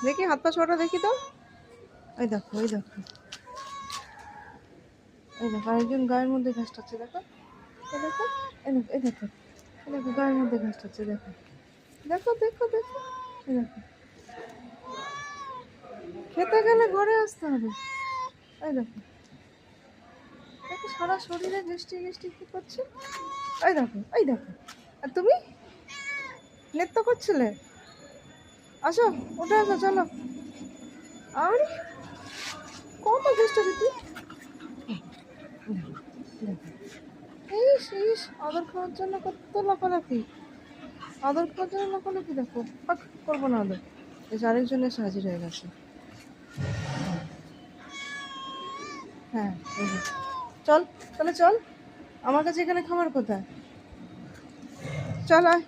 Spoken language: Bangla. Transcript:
দেখি হাত পা ছোটা দেখি তো। এই দেখো এই দেখো এই দেখো, আরেকজন গায়ের মধ্যে ঘাস টাচ্ছে, দেখো এই দেখো এই দেখো এই দেখো এই দেখো গায়ের মধ্যে ঘাস টাচ্ছে, দেখো দেখো দেখো দেখো এই দেখো। খেতে গেলে ঘরে আসতে হবে। এই দেখো দেখো সারা শরীরে গেষ্টি গেষ্টি কি করছে। এই দেখো এই দেখো। আর তুমি নৃত্য করছিলে? আসো, উঠে আসো, চলো। আর কত চেষ্টা দিতি। ইস ইস, আদর খাওয়ার জন্য কত লাফালাফি, আদর খাওয়ার জন্য লাফালাফি, দেখো পাক করবো না আদর। বেশ, আরেকজন এসে হাজির হয়ে গেছে। হ্যাঁ এই যে। চল তাহলে চল, আমার কাছে এখানে খাবার কোথায়, চল আয়।